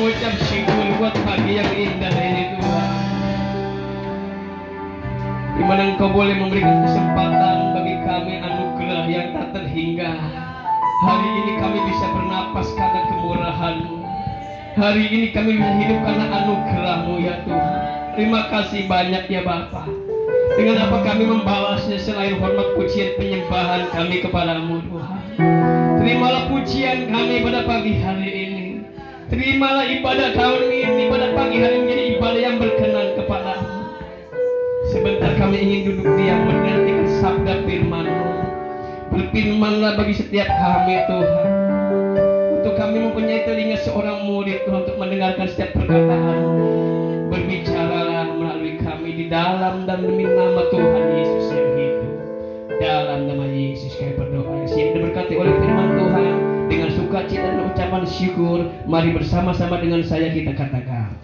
mengucap syukur buat pagi yang indah ini Tuhan, di mana Engkau boleh memberikan kesempatan bagi kami anugerah yang tak terhingga. Hari ini kami bisa bernapas karena kemurahan-Mu. Hari ini kami bisa hidup karena anugerah-Mu ya Tuhan. Terima kasih banyak ya Bapa. Dengan apa kami membalasnya selain hormat, pujian, penyembahan kami kepadamu Tuhan. Terimalah pujian kami pada pagi hari ini. Terimalah ibadah kami ini pada pagi hari ini menjadi ibadah yang berkenan kepadamu. Sebentar kami ingin duduk diam mendengarkan sabda firman-Mu. Berfirmanlah bagi setiap kami Tuhan. Untuk kami mempunyai telinga seorang murid Tuhan untuk mendengarkan setiap perkataan. Berbicaralah melalui kami di dalam dan demi nama Tuhan Yesus yang hidup. Dalam nama Yesus kami berdoa. Siap diberkati oleh firman Tuhan. Dengan sukacita dan ucapan syukur, mari bersama-sama dengan saya kita katakan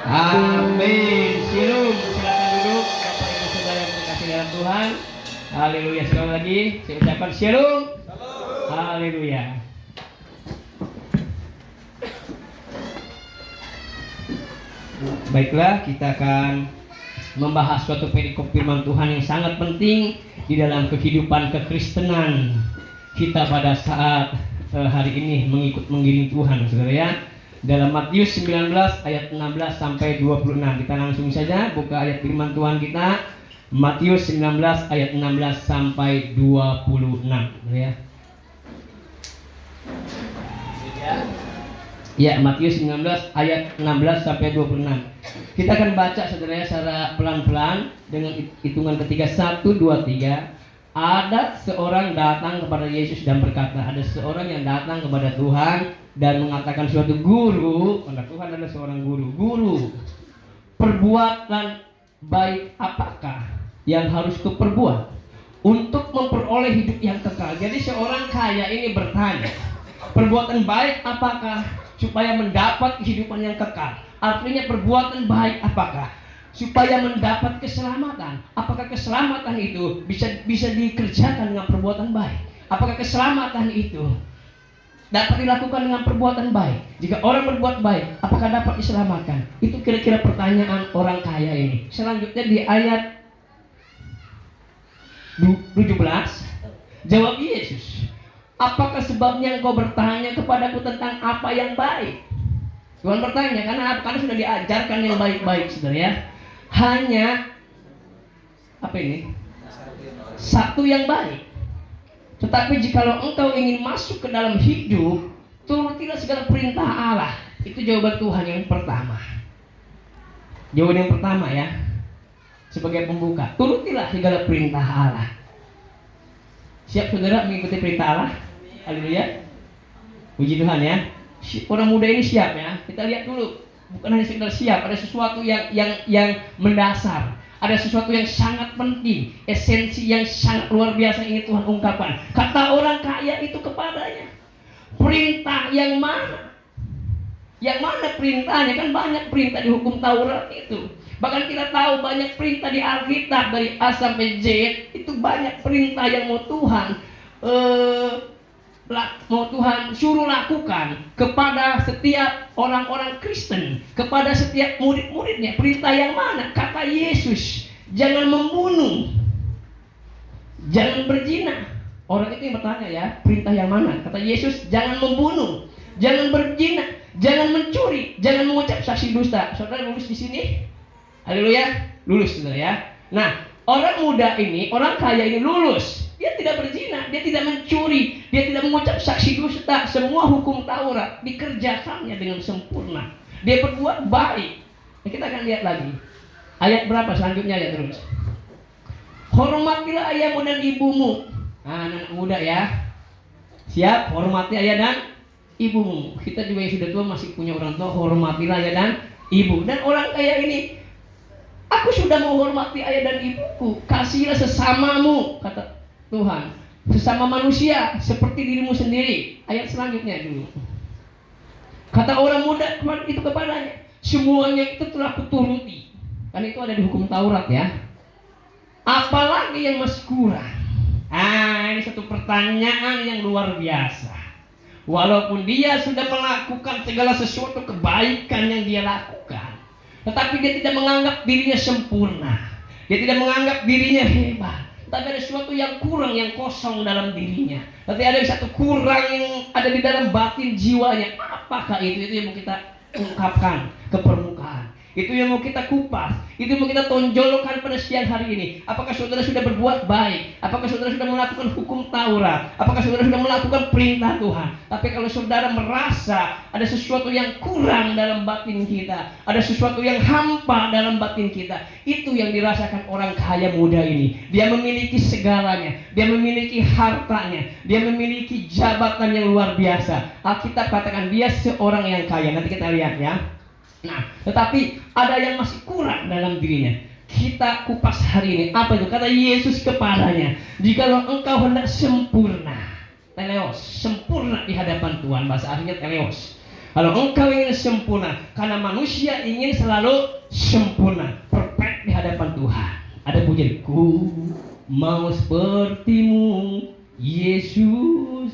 amin. Shalom. Silakan duduk Bapak Ibu Saudara yang terkasih dalam Tuhan. Haleluya. Sekali lagi saya ucapkan shalom. Haleluya. Baiklah, kita akan membahas suatu perikop firman Tuhan yang sangat penting di dalam kehidupan kekristenan kita pada saat hari ini mengiring Tuhan, saudara ya. Dalam Matius 19 ayat 16 sampai 26. Kita langsung saja buka ayat firman Tuhan kita. Matius 19 ayat 16 sampai 26, ya. Ya, Matius 19 ayat 16 sampai 26. Kita akan baca saudara ya secara pelan-pelan dengan hitungan ketiga. 1, 2, 3. Ada seorang datang kepada Yesus dan berkata, ada seorang yang datang kepada Tuhan dan mengatakan suatu guru, karena Tuhan adalah seorang guru. Guru, perbuatan baik apakah yang harus kuperbuat untuk memperoleh hidup yang kekal? Jadi seorang kaya ini bertanya, perbuatan baik apakah supaya mendapat kehidupan yang kekal? Artinya perbuatan baik apakah supaya mendapat keselamatan? Apakah keselamatan itu bisa dikerjakan dengan perbuatan baik? Apakah keselamatan itu dapat dilakukan dengan perbuatan baik? Jika orang berbuat baik, apakah dapat diselamatkan? Itu kira-kira pertanyaan orang kaya ini. Selanjutnya di ayat 17, jawab Yesus, apakah sebabnya engkau bertanya kepadaku tentang apa yang baik? Tuhan bertanya karena sudah diajarkan yang baik-baik, saudara ya. Hanya apa ini? Satu yang baik. Tetapi jikalau engkau ingin masuk ke dalam hidup, turutilah segala perintah Allah. Itu jawaban Tuhan yang pertama. Jawaban yang pertama ya, sebagai pembuka. Turutilah segala perintah Allah. Siap saudara mengikuti perintah Allah? Haleluya. Puji Tuhan ya. Orang muda ini siap ya. Kita lihat dulu. Bukan hanya sekedar siap, ada sesuatu yang mendasar, ada sesuatu yang sangat penting, esensi yang sangat luar biasa ini Tuhan ungkapkan. Kata orang kaya itu kepadanya, perintah yang mana? Yang mana perintahnya? Kan banyak perintah di hukum Taurat itu. Bahkan kita tahu banyak perintah di Alkitab dari A sampai Z. Itu banyak perintah yang mau Tuhan suruh lakukan kepada setiap orang-orang Kristen, kepada setiap murid-muridnya. Perintah yang mana? Kata Yesus, jangan membunuh, jangan berzina. Orang itu yang bertanya ya, perintah yang mana? Kata Yesus, jangan membunuh, jangan berzina, jangan mencuri, jangan mengucap saksi dusta. Saudara lulus di sini? Haleluya, lulus saudara ya. Nah, orang muda ini, orang kaya ini lulus. Dia tidak berzina, dia tidak mencuri, dia tidak mengucap saksi dusta. Semua hukum Taurat dikerjakannya dengan sempurna. Dia berbuat baik. Nah, kita akan lihat lagi. Ayat berapa selanjutnya ya terus. Hormatilah ayahmu dan ibumu. Nah, anak muda ya. Siap, hormati ayah dan ibumu. Kita juga yang sudah tua masih punya orang tua, hormatilah ayah dan ibu. Dan orang kaya ini, aku sudah menghormati ayah dan ibuku. Kasihilah sesamamu, kata Tuhan, sesama manusia seperti dirimu sendiri. Ayat selanjutnya dulu. Kata orang muda itu kepadanya, semuanya itu telah kuturuti. Kan itu ada di hukum Taurat ya. Apalagi yang masih kurang? Ini satu pertanyaan yang luar biasa. Walaupun dia sudah melakukan segala sesuatu kebaikan yang dia lakukan, tetapi dia tidak menganggap dirinya sempurna. Dia tidak menganggap dirinya hebat. Tapi ada sesuatu yang kurang, yang kosong dalam dirinya. Tapi ada satu kurang yang ada di dalam batin jiwanya. Apakah itu? Itu yang mau kita ungkapkan ke permukaan. Itu yang mau kita kupas. Itu yang mau kita tonjolkan pada siang hari ini. Apakah saudara sudah berbuat baik? Apakah saudara sudah melakukan hukum Taurat? Apakah saudara sudah melakukan perintah Tuhan? Tapi kalau saudara merasa ada sesuatu yang kurang dalam batin kita, ada sesuatu yang hampa dalam batin kita, itu yang dirasakan orang kaya muda ini. Dia memiliki segalanya. Dia memiliki hartanya. Dia memiliki jabatan yang luar biasa. Alkitab katakan dia seorang yang kaya. Nanti kita lihat ya. Nah, tetapi ada yang masih kurang dalam dirinya. Kita kupas hari ini. Apa itu? Kata Yesus kepadanya, jikalau engkau hendak sempurna, teleos, sempurna di hadapan Tuhan. Bahasa aslinya teleos. Kalau engkau ingin sempurna, karena manusia ingin selalu sempurna, perfect di hadapan Tuhan. Ada pujian, ku mau sepertimu Yesus,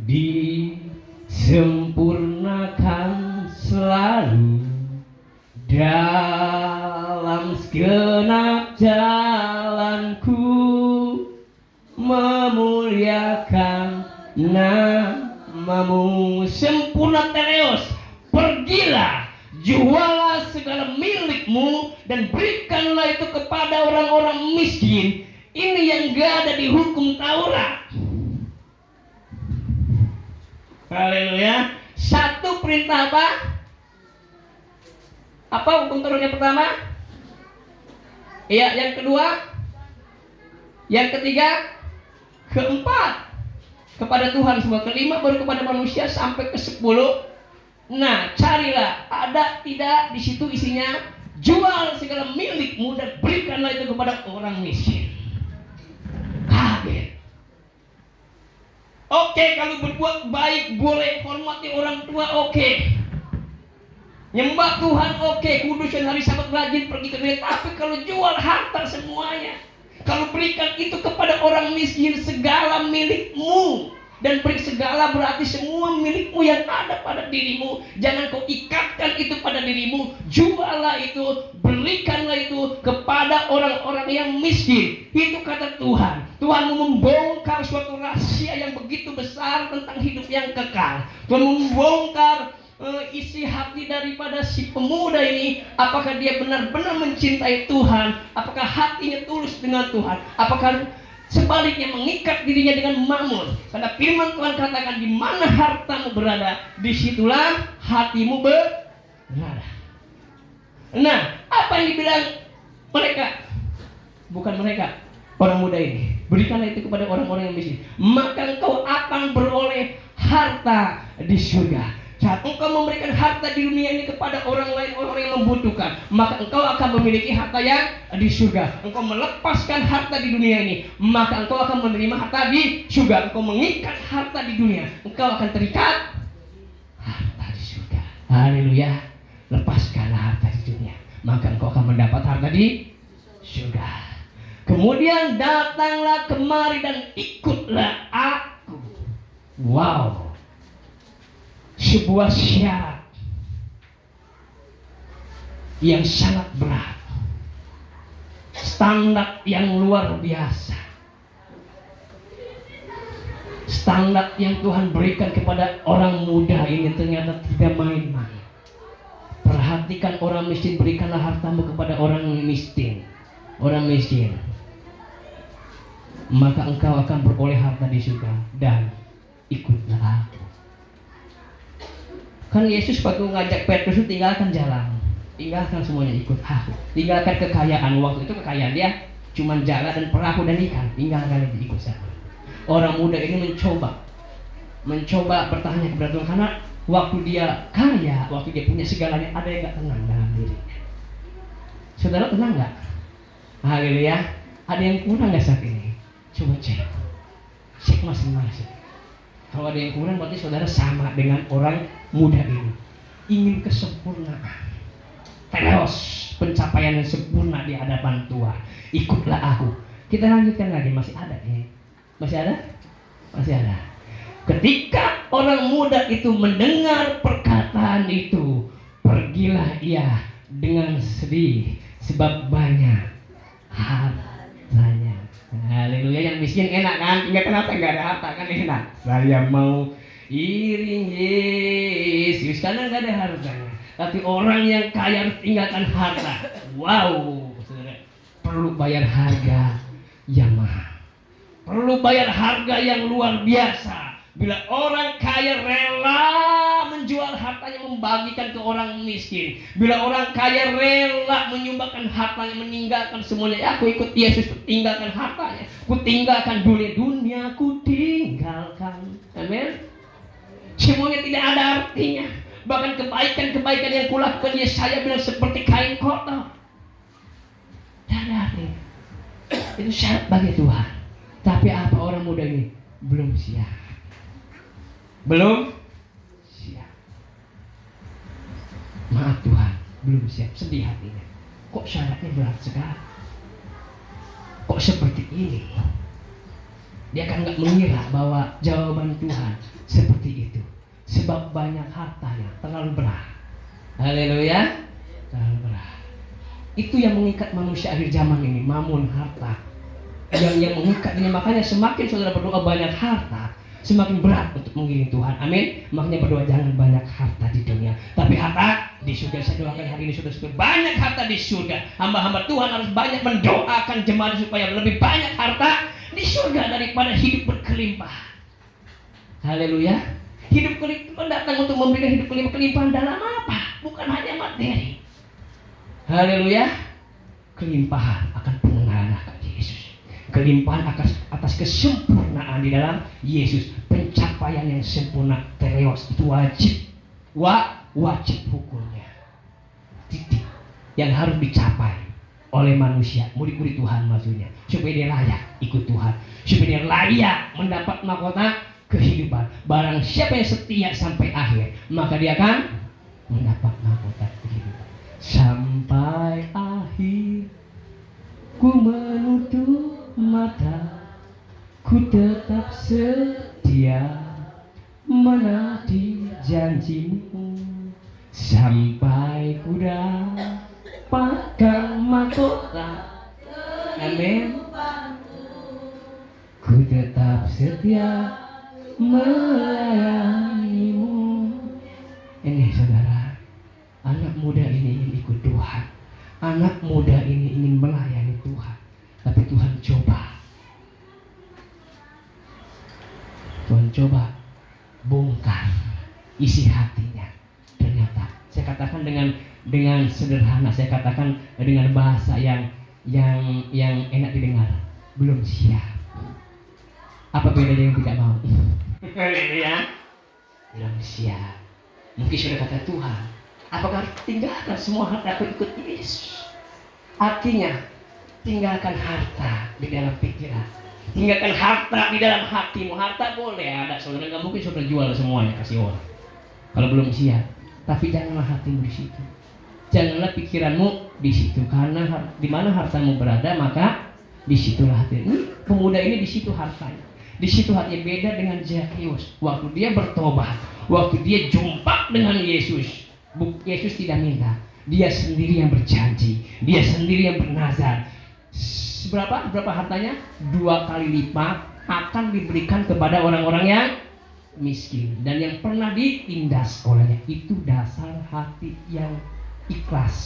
disempurnakan selalu dalam segenap jalanku, memuliakan namamu. Sempurna teleos. Pergilah, jualah segala milikmu dan berikanlah itu kepada orang-orang miskin. Ini yang gak ada di hukum Taurat. Haleluya. Satu perintah apa? Apa hukum Taurat yang pertama? Iya, yang kedua, yang ketiga, keempat kepada Tuhan semua, kelima baru kepada manusia sampai ke-10. Nah, carilah, ada tidak di situ isinya, jual segala milikmu dan berikanlah itu kepada orang miskin. Kaget. Oke, kalau berbuat baik boleh, hormati orang tua oke. Nyembah Tuhan oke, kudusin hari Sabat, rajin pergi ke gereja. Tapi kalau jual harta semuanya, kalau berikan itu kepada orang miskin, segala milikmu, dan beri segala berarti semua milikmu yang ada pada dirimu. Jangan kau ikatkan itu pada dirimu. Juallah itu, berikanlah itu kepada orang-orang yang miskin. Itu kata Tuhan. Tuhan mau membongkar suatu rahasia yang begitu besar tentang hidup yang kekal. Tuhan membongkar isi hati daripada si pemuda ini. Apakah dia benar-benar mencintai Tuhan? Apakah hatinya tulus dengan Tuhan? Apakah sebaliknya mengikat dirinya dengan mammon? Karena firman Tuhan katakan, di mana hartamu berada, disitulah hatimu berada. Nah, apa yang dibilang mereka? Bukan mereka, orang muda ini. Berikanlah itu kepada orang-orang yang miskin, maka engkau akan beroleh harta di surga. Saat engkau memberikan harta di dunia ini kepada orang lain, orang yang membutuhkan, maka engkau akan memiliki harta yang di surga. Engkau melepaskan harta di dunia ini, maka engkau akan menerima harta di surga. Engkau mengikat harta di dunia, engkau akan terikat harta di surga. Haleluya. Lepaskanlah harta di dunia, maka engkau akan mendapat harta di surga. Kemudian datanglah kemari dan ikutlah aku. Wow. Sebuah syarat yang sangat berat, standar yang luar biasa, standar yang Tuhan berikan kepada orang muda ini ternyata tidak main-main. Perhatikan, orang miskin, berikanlah hartamu kepada orang miskin. Orang miskin, maka engkau akan beroleh harta di surga, dan ikutlah aku. Kan Yesus waktu ngajak Petrus itu tinggalkan jalan, tinggalkan semuanya, ikut aku. Tinggalkan kekayaan, waktu itu kekayaan dia cuma jala dan perahu dan ikan, tinggalkan itu, ikut saya. Orang muda ini mencoba bertanya kepada Tuhan, karena waktu dia kaya, waktu dia punya segalanya, ada yang gak tenang dalam dirinya. Saudara tenang gak? Haleluya. Ada yang kurang gak saat ini? Coba cek masing-masing. Kalau ada yang kurang, berarti saudara sama dengan orang muda ini, ingin kesempurnaan, telos, pencapaian yang sempurna di hadapan Tuhan. Ikutlah aku. Kita lanjutkan lagi, masih ada ya? Masih ada? Masih ada. Ketika orang muda itu mendengar perkataan itu, pergilah ia dengan sedih sebab banyak hartanya. Haleluya. Yang miskin enak kan? Enggak, kenapa enggak ada harta kan enak? Saya mau iring Yesus karena enggak ada hartanya. Tapi orang yang kaya harus tinggalkan harta. Wow, saudara, perlu bayar harga yang mahal. Perlu bayar harga yang luar biasa. Bila orang kaya rela menjual hartanya membagikan ke orang miskin. Bila orang kaya rela menyumbangkan hartanya, meninggalkan semuanya. Ya, aku ikut Yesus, tinggalkan hartanya. Ku tinggalkan dunia, ku tinggalkan. Amin. Semuanya tidak ada artinya. Bahkan kebaikan-kebaikan yang kulakukan, Yesaya bilang seperti kain kotor. Tidak ada artinya. Itu syarat bagi Tuhan. Tapi apa orang muda ini? Belum siap. Belum siap. Maaf Tuhan, belum siap. Sedih hatinya. Kok syaratnya berat sekali? Kok seperti ini? Dia kan gak mengira bahwa jawaban Tuhan seperti itu. Sebab banyak hartanya, terlalu berat. Haleluya. Terlalu berat. Itu yang mengikat manusia akhir zaman ini, mamun, harta. Yang mengikat ini, makanya semakin saudara berdoa banyak harta, semakin berat untuk mengiring Tuhan. Amin. Makanya berdoa jangan banyak harta di dunia, tapi harta di surga. Saya doakan hari ini saudara banyak harta di surga. Hamba-hamba Tuhan harus banyak mendoakan jemaat supaya lebih banyak harta di surga daripada hidup berkelimpah. Haleluya. Hidup kelimpahan datang untuk memberikan hidup kelimpahan dalam apa? Bukan hanya materi. Haleluya. Kelimpahan akan pengenalan akan Yesus. Kelimpahan atas kesempurnaan di dalam Yesus. Pencapaian yang sempurna, tereos, itu wajib hukumnya. Titik yang harus dicapai oleh manusia, murid-murid Tuhan maksudnya, supaya dia layak ikut Tuhan, supaya dia layak mendapat mahkota kehidupan. Barang siapa yang setia sampai akhir, maka dia akan mendapat mahkota kehidupan. Sampai akhir ku menutup mata, ku tetap setia menanti janjimu, sampai ku dapatkan mahkota. Amin. Ku tetap setia melayanimu. Ini saudara, anak muda ini ingin ikut Tuhan. Anak muda ini ingin melayani Tuhan. Tapi Tuhan coba bongkar isi hatinya. Ternyata saya katakan dengan sederhana, saya katakan dengan bahasa yang enak didengar, belum siap. Apa bedanya yang tidak mau? Ya, belum siap. Mungkin sudah kata Tuhan, apakah tinggalkan semua harta aku ikut Yesus? Artinya tinggalkan harta di dalam pikiran, tinggalkan harta di dalam hatimu. Harta boleh ada, saudara, nggak mungkin saudara jual semuanya kasih orang kalau belum siap. Tapi janganlah hatimu di situ, janganlah pikiranmu di situ, karena di mana hartamu berada maka disitulah hatimu. Pemuda ini di situ hartanya, di situ hatinya. Beda dengan Zakheus, waktu dia bertobat, waktu dia jumpa dengan Yesus, Yesus tidak minta, dia sendiri yang berjanji, dia sendiri yang bernazar. Berapa hartanya? 2 kali lipat akan diberikan kepada orang-orang yang miskin dan yang pernah ditindas olehnya. Itu dasar hati yang ikhlas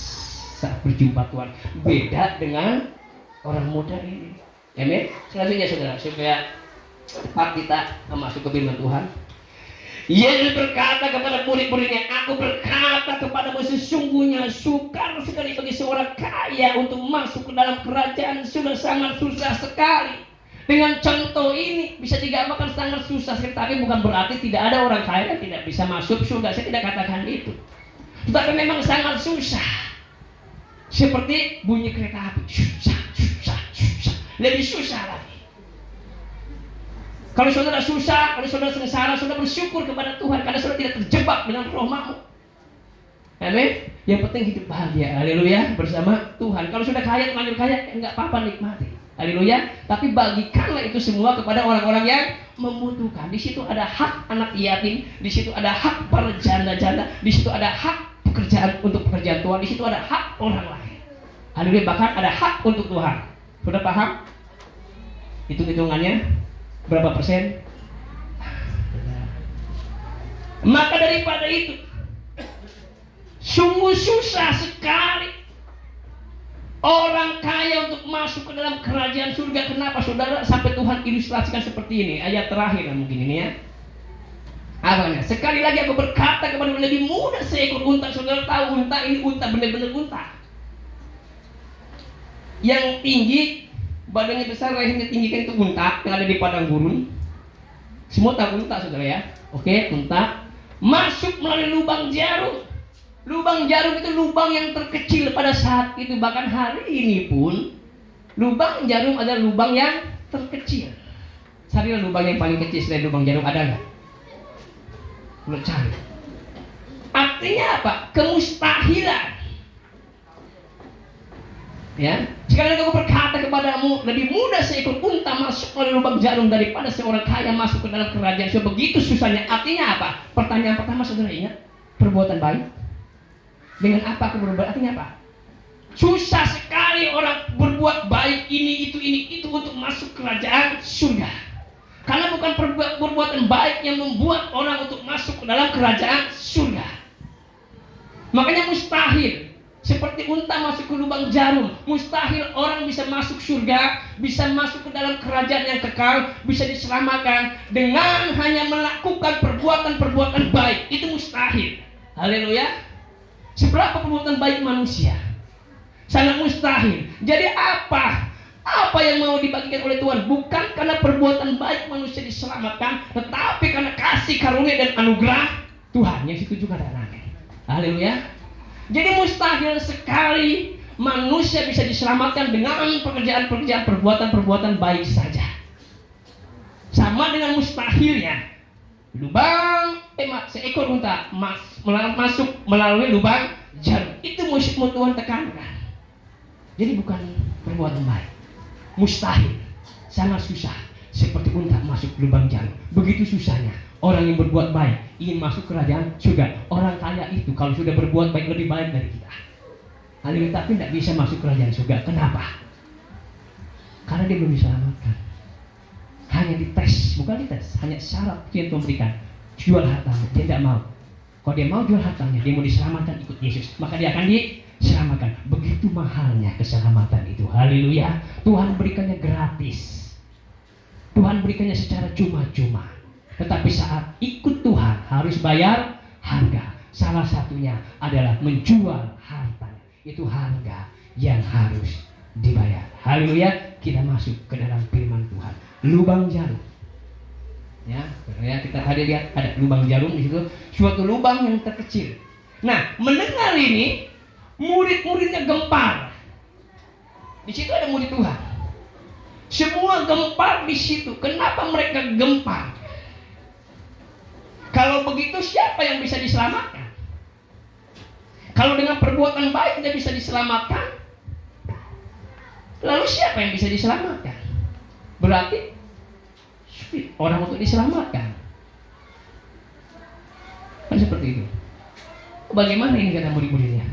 saat berjumpa Tuhan. Beda dengan orang muda ini. Amin. Selanjutnya saudara, supaya cepat kita masuk ke firman Tuhan. Yesus berkata kepada murid-muridnya, aku berkata kepadamu, sesungguhnya sukar sekali bagi seorang kaya untuk masuk ke dalam kerajaan. Sudah sangat susah sekali. Dengan contoh ini bisa digambarkan sangat susah sekali. Tapi bukan berarti tidak ada orang kaya yang tidak bisa masuk surga. Saya tidak katakan itu. Tetapi memang sangat susah. Seperti bunyi kereta api. Susah. Lebih susah lagi. Kalau saudara susah, kalau saudara sengsara, saudara bersyukur kepada Tuhan karena saudara tidak terjebak dengan roh mamuk. Amin. Yang penting hidup bahagia, haleluya, bersama Tuhan. Kalau sudah kaya, terlanjur kaya, enggak apa-apa, nikmati, haleluya. Tapi bagikanlah itu semua kepada orang-orang yang membutuhkan. Di situ ada hak anak yatim, di situ ada hak para janda-janda, di situ ada hak pekerjaan untuk pekerjaan Tuhan, di situ ada hak orang lain. Haleluya, bahkan ada hak untuk Tuhan. Sudah paham? Hitung-hitungannya berapa persen? Maka daripada itu, sungguh susah sekali orang kaya untuk masuk ke dalam kerajaan surga. Kenapa saudara? Sampai Tuhan ilustrasikan seperti ini. Ayat terakhir mungkin ini ya. Apanya? Sekali lagi aku berkata kepada lebih mudah seekor unta. Saudara tahu unta ini unta, benar-benar unta yang tinggi, badannya besar, lehernya tinggi, kan itu unta yang ada di padang gurun. Semua tahu unta saudara ya. Oke, unta masuk melalui lubang jarum. Lubang jarum itu lubang yang terkecil pada saat itu. Bahkan hari ini pun lubang jarum adalah lubang yang terkecil. Carilah lubang yang paling kecil selain lubang jarum, ada nggak? Lu cari. Artinya apa? Kemustahilan. Ya, sekali lagi aku berkata kepadamu, lebih mudah seekor unta masuk melalui lubang jarum daripada seorang kaya masuk ke dalam kerajaan. So, begitu susahnya. Artinya apa? Pertanyaan pertama saudara ingat, perbuatan baik. Dengan apa aku berbuat? Artinya apa? Susah sekali orang berbuat baik ini itu untuk masuk kerajaan surga. Karena bukan perbuatan baik yang membuat orang untuk masuk ke dalam kerajaan surga. Makanya mustahil seperti unta masuk ke lubang jarum. Mustahil orang bisa masuk surga, bisa masuk ke dalam kerajaan yang kekal, bisa diselamatkan dengan hanya melakukan perbuatan-perbuatan baik. Itu mustahil. Haleluya. Seberapa perbuatan baik manusia? Sangat mustahil. Jadi apa yang mau dibagikan oleh Tuhan? Bukan karena perbuatan baik manusia diselamatkan, tetapi karena kasih karunia dan anugerah Tuhan. Yang situ juga ada anaknya. Haleluya. Jadi mustahil sekali manusia bisa diselamatkan dengan pekerjaan-pekerjaan, perbuatan-perbuatan baik saja. Sama dengan mustahilnya lubang seekor unta masuk melalui lubang jarum. Itu mau Tuhan tekankan. Jadi bukan perbuatan baik. Mustahil, sangat susah. Seperti unta masuk lubang jarum. Begitu susahnya orang yang berbuat baik ingin masuk kerajaan surga. Orang kaya itu kalau sudah berbuat baik lebih baik dari kita. Haleluya, tapi tidak bisa masuk kerajaan surga. Kenapa? Karena dia belum diselamatkan. Hanya dites, bukan dites, hanya syarat yang memberikan. Jual hartanya, dia tidak mau. Kalau dia mau jual hartanya, dia mau diselamatkan ikut Yesus, maka dia akan diselamatkan. Begitu mahalnya keselamatan itu. Haleluya. Tuhan berikannya gratis. Tuhan berikannya secara cuma-cuma. Tetapi saat ikut Tuhan harus bayar harga. Salah satunya adalah menjual hartanya. Itu harga yang harus dibayar. Haleluya. Kita masuk ke dalam firman Tuhan. Lubang jarum. Ya, kita tadi lihat ada lubang jarum di situ, suatu lubang yang terkecil. Nah, mendengar ini, murid-muridnya gempar. Di situ ada murid Tuhan. Semua gempar di situ. Kenapa mereka gempar? Kalau begitu siapa yang bisa diselamatkan? Kalau dengan perbuatan baik tidak bisa diselamatkan, lalu siapa yang bisa diselamatkan? Berarti orang untuk diselamatkan. Kan seperti itu. Bagaimana ini kata murid-muridnya?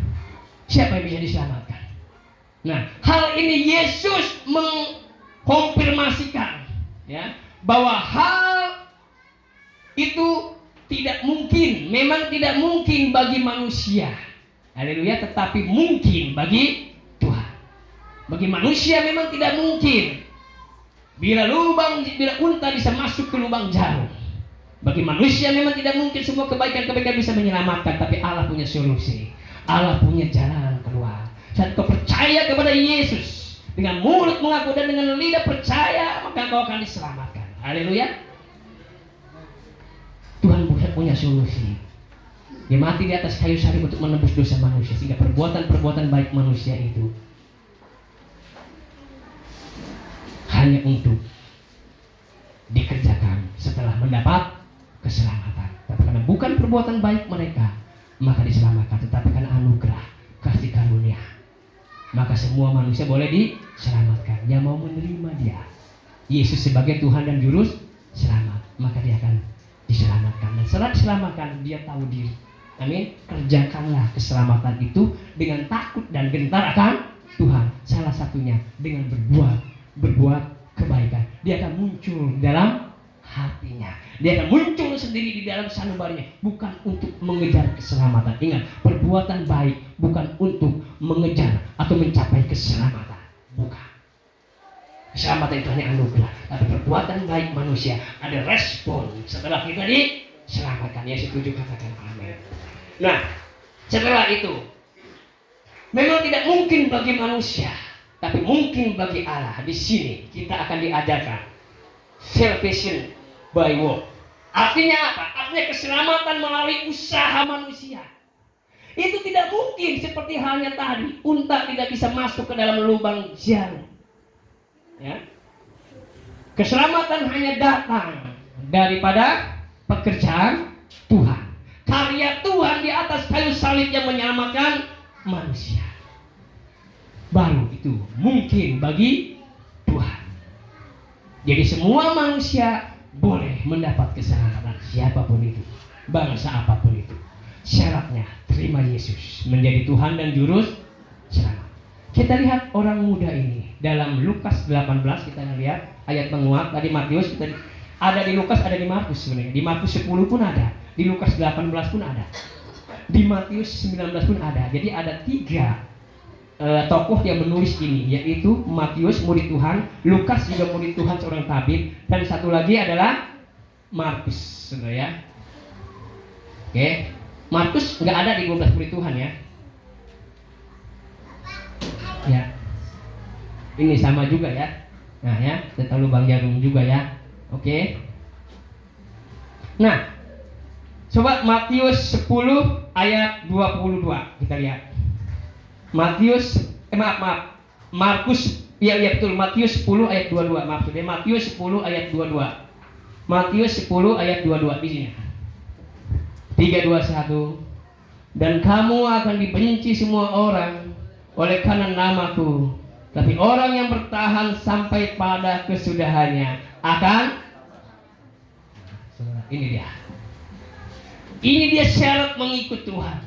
Siapa yang bisa diselamatkan? Nah, hal ini Yesus mengkonfirmasikan, ya, bahwa hal itu tidak mungkin, memang tidak mungkin bagi manusia. Haleluya, tetapi mungkin bagi Tuhan. Bagi manusia memang tidak mungkin. Bila unta bisa masuk ke lubang jarum. Bagi manusia memang tidak mungkin semua kebaikan-kebaikan bisa menyelamatkan, tapi Allah punya solusi. Allah punya jalan keluar. Saat kau percaya kepada Yesus, dengan mulut mengaku dan dengan lidah percaya, maka kau akan diselamatkan. Haleluya. Tuhan punya solusi. Dia mati di atas kayu salib untuk menebus dosa manusia, sehingga perbuatan-perbuatan baik manusia itu hanya untuk dikerjakan setelah mendapat keselamatan. Tapi karena bukan perbuatan baik mereka, maka diselamatkan. Tetapi karena anugerah, kasih karunia, maka semua manusia boleh diselamatkan yang mau menerima Dia, Yesus sebagai Tuhan dan Juru Selamat. maka dia akan diselamatkan. Dan setelah diselamatkan, dia tahu diri. Amin. Kerjakanlah keselamatan itu dengan takut dan gentar akan Tuhan. Salah satunya dengan berbuat kebaikan. Dia akan muncul dalam hatinya. Dia akan muncul sendiri di dalam sanubarinya, bukan untuk mengejar keselamatan. Ingat, perbuatan baik bukan untuk mengejar atau mencapai keselamatan. Bukan. Keselamatan itu hanya anugerah. Tapi perbuatan baik manusia ada respon setelah kita diselamatkan. Ya, setuju, katakan amin. Nah, setelah itu memang tidak mungkin bagi manusia, tapi mungkin bagi Allah. Di sini kita akan diajarkan salvation by work. Artinya apa? Artinya keselamatan melalui usaha manusia. Itu tidak mungkin seperti halnya tadi. Unta tidak bisa masuk ke dalam lubang jarum. Ya. Keselamatan hanya datang daripada pekerjaan Tuhan. Karya Tuhan di atas kayu salib yang menyelamatkan manusia. Baru itu mungkin bagi Tuhan. Jadi semua manusia boleh mendapat keselamatan, siapapun itu, bangsa apapun itu. Syaratnya terima Yesus menjadi Tuhan dan Juru Selamat. Kita lihat orang muda ini dalam Lukas 18, kita lihat ayat penguat. Tadi Matius, kita ada di Lukas, ada di Markus sebenarnya. Di Markus 10 pun ada, di Lukas 18 pun ada, di Matius 19 pun ada. Jadi ada 3 tokoh yang menulis ini, yaitu Matius murid Tuhan, Lukas juga murid Tuhan seorang tabib, dan satu lagi adalah Markus, saudara ya. Oke, Markus nggak ada di 12 murid Tuhan ya. Ya, ini sama juga ya. Nah ya, tentang lubang jarum juga ya. Oke. Nah, coba Matius 10 ayat 22 kita lihat. Markus, iya betul, Matius 10 ayat 22. Maaf, sudah Matius 10 ayat 22. Matius 10 ayat 22 di sini. 3 2 1. Dan kamu akan dibenci semua orang oleh karena namaku, tapi orang yang bertahan sampai pada kesudahannya akan. Ini dia syarat mengikut Tuhan.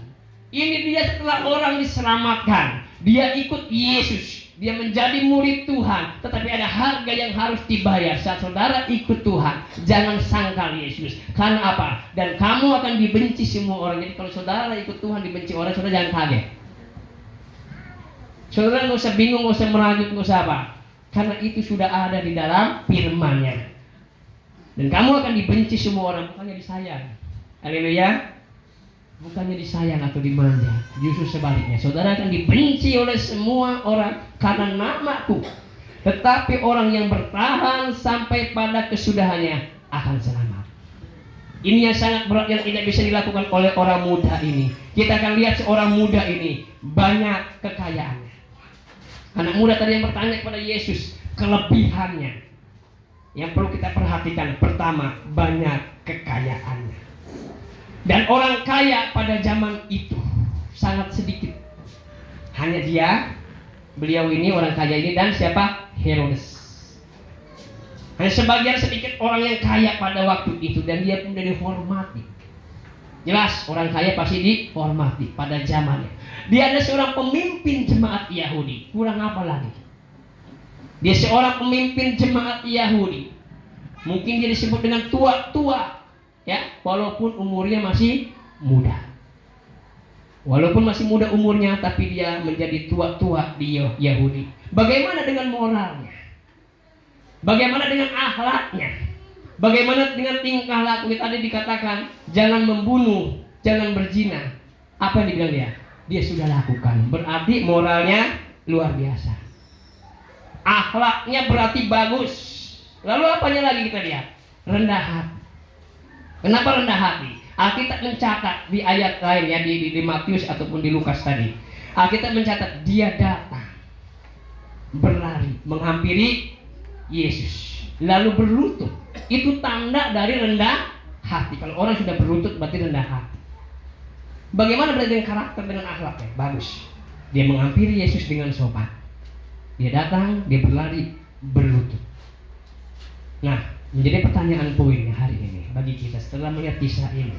Ini dia setelah orang diselamatkan, dia ikut Yesus, dia menjadi murid Tuhan. Tetapi ada harga yang harus dibayar. Saat saudara ikut Tuhan, jangan sangkal Yesus. Karena apa? Dan kamu akan dibenci semua orang. Jadi kalau saudara ikut Tuhan dibenci orang, saudara jangan kaget. Saudara nggak usah bingung, nggak usah merajut, nggak usah apa. Karena itu sudah ada di dalam firman-Nya. Dan kamu akan dibenci semua orang, bukannya disayang. Haleluya. Bukannya disayang atau dimanja, justru sebaliknya. Saudara akan dibenci oleh semua orang karena namaku. Tetapi orang yang bertahan sampai pada kesudahannya akan selamat. Ini yang sangat berat yang tidak bisa dilakukan oleh orang muda ini. Kita akan lihat seorang muda ini banyak kekayaannya. Anak muda tadi yang bertanya kepada Yesus kelebihannya. Yang perlu kita perhatikan, pertama, banyak kekayaannya. Dan orang kaya pada zaman itu sangat sedikit. Hanya beliau ini orang kaya ini, dan siapa? Herodes. Hanya sebagian sedikit orang yang kaya pada waktu itu, dan dia pun dihormati. Jelas orang kaya pasti dihormati pada zamannya. Dia ada seorang pemimpin jemaat Yahudi. Kurang apa lagi? Dia seorang pemimpin jemaat Yahudi. Mungkin dia disebut dengan tua-tua. Ya, walaupun umurnya masih muda. Walaupun masih muda umurnya, tapi dia menjadi tua-tua di Yahudi. Bagaimana dengan moralnya? Bagaimana dengan akhlaknya? Bagaimana dengan tingkah laku? Tadi dikatakan jangan membunuh, jangan berzina. Apa yang dibilang dia? Dia sudah lakukan. Berarti moralnya luar biasa. Akhlaknya berarti bagus. Lalu apanya lagi kita lihat? Rendah hati. Kenapa rendah hati? Alkitab mencatat di ayat lain ya, di Matius ataupun di Lukas tadi. Alkitab mencatat dia datang, berlari, menghampiri Yesus, lalu berlutut. Itu tanda dari rendah hati. Kalau orang sudah berlutut berarti rendah hati. Bagaimana berarti dengan karakter, dengan akhlaknya? Bagus. Dia menghampiri Yesus dengan sopan. Dia datang, dia berlari, berlutut. Nah, Menjadi pertanyaan poinnya hari ini bagi kita setelah melihat kisah ini.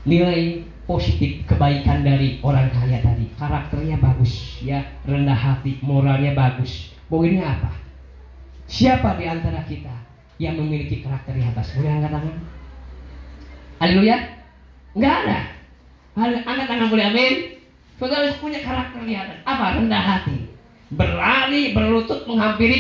Nilai positif kebaikan dari orang kaya tadi, karakternya bagus, ya, rendah hati, moralnya bagus. Poinnya apa? Siapa di antara kita yang memiliki karakter di atas? Boleh angkat tangan? Haleluya? Enggak ada. Angkat tangan boleh, amin. Saudara harus punya karakter di atas. Apa? Rendah hati, berlari, berlutut menghampiri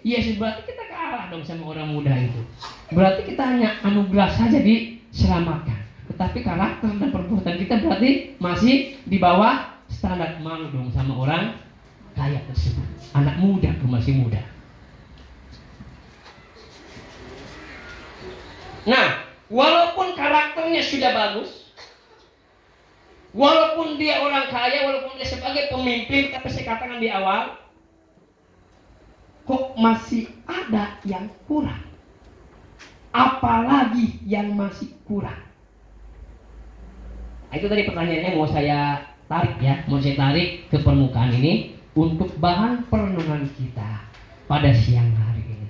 Yesus. Berarti kita kalah dong sama orang muda itu. Berarti kita hanya anugerah saja diselamatkan. Tetapi karakter dan perbuatan kita berarti masih di bawah standar. Malu dong sama orang kaya tersebut. Anak muda tuh masih muda. Nah, walaupun karakternya sudah bagus, walaupun dia orang kaya, walaupun dia sebagai pemimpin, tapi saya katakan di awal, kok masih ada yang kurang? Apalagi yang masih kurang? Nah, itu tadi pertanyaannya mau saya tarik ya, mau saya tarik ke permukaan ini untuk bahan perenungan kita pada siang hari ini.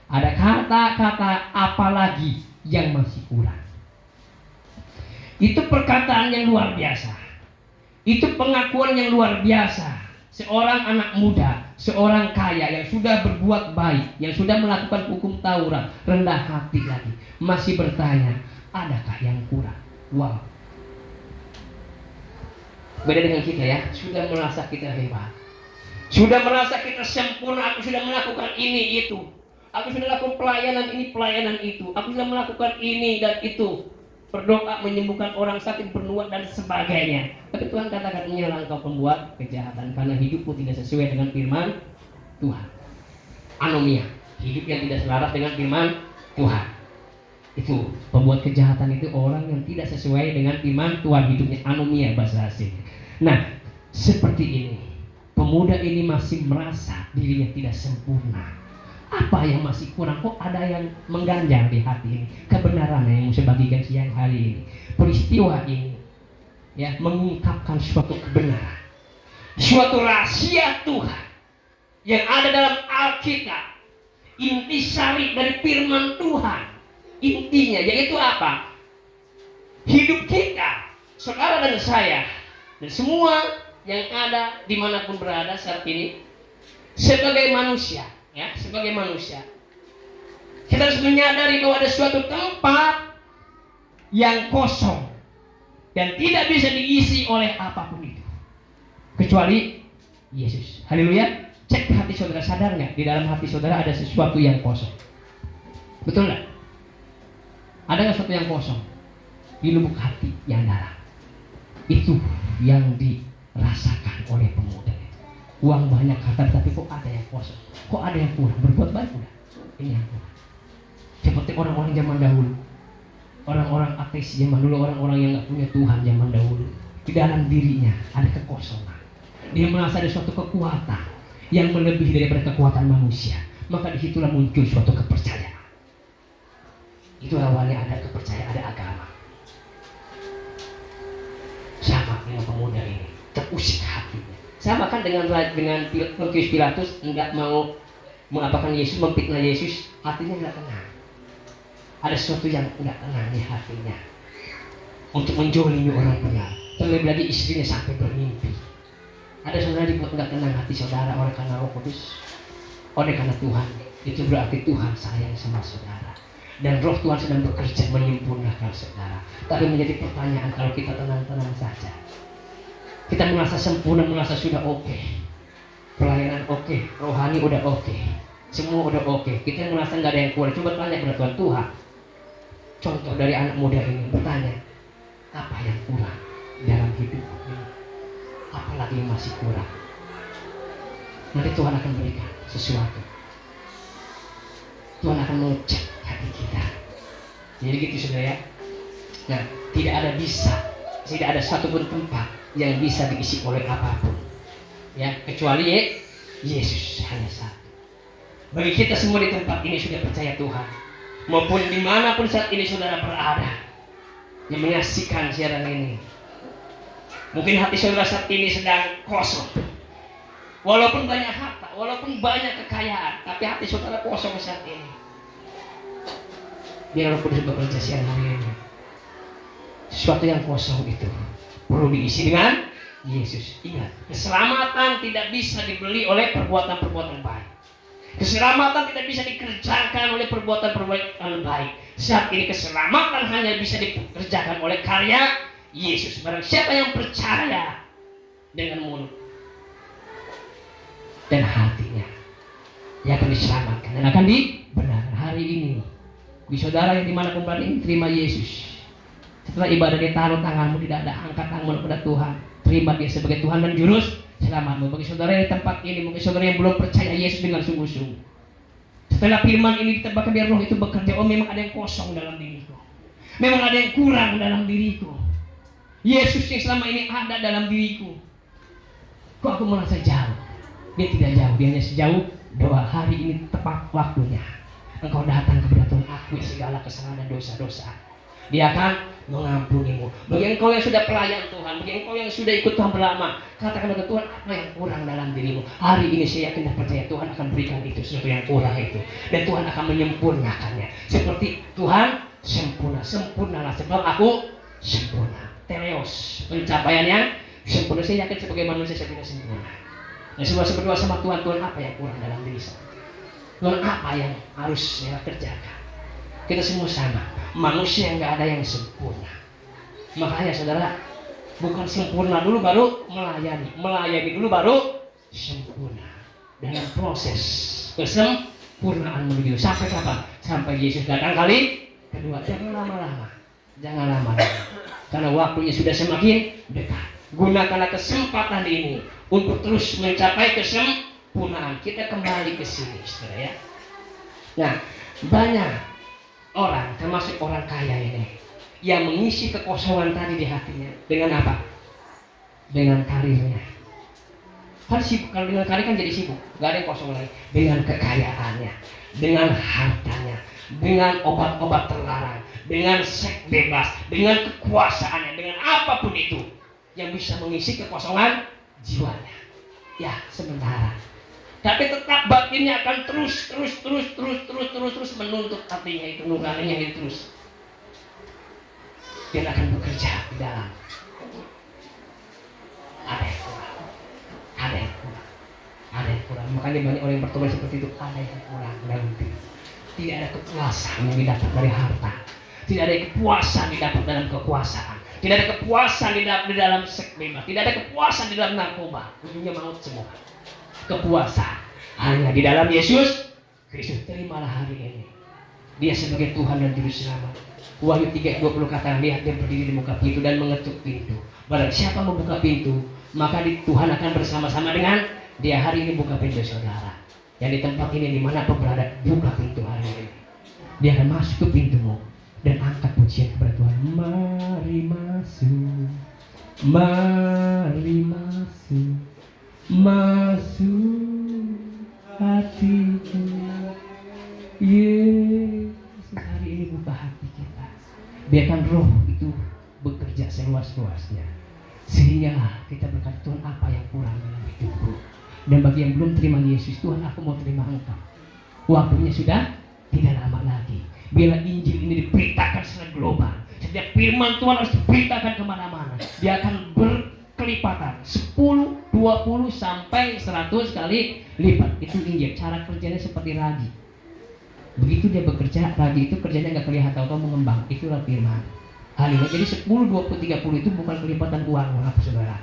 Ada kata-kata apalagi yang masih kurang. Itu perkataan yang luar biasa. Itu pengakuan yang luar biasa. Seorang anak muda, seorang kaya yang sudah berbuat baik, yang sudah melakukan hukum Taurat, rendah hati lagi, masih bertanya, adakah yang kurang? Wow. Beda dengan kita ya, sudah merasa kita hebat, sudah merasa kita sempurna, aku sudah melakukan ini itu, aku sudah melakukan pelayanan ini, pelayanan itu, aku sudah melakukan ini dan itu, berdoa menyembuhkan orang sakit, bernubuat dan sebagainya. Tapi Tuhan katakan, inilah engkau pembuat kejahatan karena hidupmu tidak sesuai dengan firman Tuhan. Anomia, hidup yang tidak selaras dengan firman Tuhan. Itu pembuat kejahatan, itu orang yang tidak sesuai dengan firman Tuhan, hidupnya anomia bahasa asing. Nah, seperti ini, pemuda ini masih merasa dirinya tidak sempurna. Apa yang masih kurang? Kok ada yang mengganjal di hati ini? Kebenaran yang saya bagikan siang hari ini, peristiwa ini ya mengungkapkan suatu kebenaran, suatu rahasia Tuhan yang ada dalam Alkitab, intisari dari firman Tuhan. Intinya yaitu apa? Hidup kita, saudara dan saya, dan semua yang ada dimanapun berada saat ini, sebagai manusia, ya, sebagai manusia, kita harus menyadari bahwa ada suatu tempat yang kosong dan tidak bisa diisi oleh apapun itu kecuali Yesus. Haleluya. Cek hati saudara, sadar nggak di dalam hati saudara ada sesuatu yang kosong? Betul nggak? Ada nggak sesuatu yang kosong di lubuk hati yang dalam? Itu yang dirasakan oleh pemuda itu. Uang banyak harta, tapi kok ada yang kosong, kok ada yang kurang. Berbuat baik udah, ini yang kurang. Seperti orang-orang zaman dahulu, orang-orang ateis zaman dulu, orang-orang yang nggak punya Tuhan zaman dahulu, di dalam dirinya ada kekosongan. Dia merasa ada suatu kekuatan yang melebihi daripada kekuatan manusia. Maka disitulah muncul suatu kepercayaan. Itu awalnya ada kepercayaan, ada agama. Sama dengan pemuda ini, terusik hatinya. Sama kan dengan Pontius Pilatus enggak mau mengapakan Yesus, memfitnah Yesus, hatinya enggak tenang. Ada sesuatu yang enggak tenang di hatinya untuk menjolimi orang benar. Terlebih lagi istrinya sampai bermimpi. Ada saudara dibuat enggak tenang hati saudara oleh karena Roh Kudus, oleh karena Tuhan. Itu berarti Tuhan sayang sama saudara. Dan roh Tuhan sedang bekerja menyempurnakan saudara. Tapi menjadi pertanyaan, kalau kita tenang-tenang saja, kita merasa sempurna, merasa sudah oke, pelayanan oke, rohani udah oke, semua udah oke, kita merasa nggak ada yang kurang. Coba tanya kepada Tuhan, Tuhan, contoh dari anak muda ini bertanya, apa yang kurang dalam hidup ini? Apalagi yang masih kurang? Nanti Tuhan akan berikan sesuatu. Tuhan akan mengecek hati kita. Jadi gitu saudara ya. Nah, tidak ada satupun tempat yang bisa diisi oleh apapun, ya, kecuali Yesus hanya satu. Bagi kita semua di tempat ini sudah percaya Tuhan, maupun dimanapun saat ini saudara berada yang menyaksikan siaran ini, mungkin hati saudara saat ini sedang kosong. Walaupun banyak harta, walaupun banyak kekayaan, tapi hati saudara kosong saat ini. Biar Roh Kudus bekerja siang hari ini. Sesuatu yang kosong itu perlu diisi dengan Yesus. Ingat, keselamatan tidak bisa dibeli oleh perbuatan-perbuatan baik. Keselamatan tidak bisa dikerjakan oleh perbuatan-perbuatan baik. Saat ini keselamatan hanya bisa dikerjakan oleh karya Yesus. Barang siapa yang percaya dengan mulut dan hatinya, ia akan diselamatkan dan akan dibenarkan. Hari ini bagi saudara yang dimanapun berada ini, terima Yesus. Setelah ibadah dia taruh tanganmu, tidak ada, angkat tanganmu kepada Tuhan, terima dia sebagai Tuhan dan Juru Selamatmu. Bagi saudara yang di tempat ini, mungkin saudara yang belum percaya Yesus dengan sungguh-sungguh, setelah firman ini ditebakkan biar Roh itu bekerja. Oh, memang ada yang kosong dalam diriku, memang ada yang kurang dalam diriku. Yesus yang selama ini ada dalam diriku, kok aku merasa jauh? Dia tidak jauh, dia hanya sejauh doa. Hari ini tepat waktunya engkau datang kepada Tuhan, akui segala kesalahan dan dosa-dosa. Dia akan mengampunimu. Bagi engkau yang sudah pelayan Tuhan, bagi engkau yang sudah ikut Tuhan berlama, katakan kepada Tuhan, apa yang kurang dalam dirimu. Hari ini saya yakin dan percaya Tuhan akan berikan itu, sesuatu yang kurang itu, dan Tuhan akan menyempurnakannya. Seperti Tuhan sempurna, sempurnalah sebab aku sempurna. Teleos, pencapaian yang sempurna. Saya yakin sebagai manusia saya tidak sempurna. Dan semua berdoa sama Tuhan, Tuhan apa yang kurang dalam diri saya? Tuhan apa yang harus saya kerjakan? Kita semua sama, manusia yang gak ada yang sempurna. Makanya saudara, bukan sempurna dulu baru melayani, melayani dulu baru sempurna. Dalam proses kesempurnaan menuju sampai kapan? Sampai Yesus datang kali kedua. Jangan lama-lama, jangan lama-lama, karena waktunya sudah semakin dekat. Gunakanlah kesempatan ini untuk terus mencapai kesempurnaan. Kita kembali ke sini, saudara ya. Nah, banyak orang, termasuk orang kaya ini, yang mengisi kekosongan tadi di hatinya dengan apa? Dengan karirnya. Kan sibuk, kalau dengan karir kan jadi sibuk, gak ada yang kosong lagi. Dengan kekayaannya, dengan hartanya, dengan obat-obat terlarang, dengan seks bebas, dengan kekuasaannya, dengan apapun itu yang bisa mengisi kekosongan jiwanya. Ya, sementara. Tapi tetap batinnya akan terus menuntut hatinya itu, nuraninya itu terus. Dia akan bekerja di dalam. Ada yang kurang. Makanya banyak orang yang bertobat seperti itu. Ada yang kurang dalam diri. Tidak ada kepuasan yang didapat dari harta. Tidak ada kepuasan didapat dalam kekuasaan. Tidak ada kepuasan di dalam seks bebas. Tidak ada kepuasan di dalam narkoba. Ujungnya maut semua. Kepuasan hanya di dalam Yesus Kristus. Terimalah hari ini Dia sebagai Tuhan dan Juru Selamat. Wahyu 3:20 kata, lihat dia berdiri di muka pintu dan mengetuk pintu. Barang siapa membuka pintu, maka Tuhan akan bersama-sama dengan dia. Hari ini buka pintu saudara. Yang di tempat ini, di mana pun berada, buka pintu hari ini. Dia akan masuk ke pintumu dan angkat pujian kepada Tuhan. Mari masuk, mari masuk, masuk hatiku. Yesus hari ini buka hati kita. Biarkan Roh itu bekerja seluas-luasnya, sehingga kita berkata, Tuhan apa yang kurang dalam hidupku. Dan bagi yang belum terima Yesus, Tuhan aku mau terima Engkau. Waktunya sudah tidak lama lagi. Bila Injil ini diberitakan secara global, setiap firman Tuhan harus diberitakan kemana-mana. Dia akan berkelipatan 10, 20 sampai 100 kali lipat. Itu Injil. Cara kerjanya seperti ragi. Begitu dia bekerja, ragi itu kerjanya nggak kelihatan atau mengembang. Itulah firman. Haleluya. Jadi 10, 20, 30 itu bukan kelipatan uang, maaf saudara.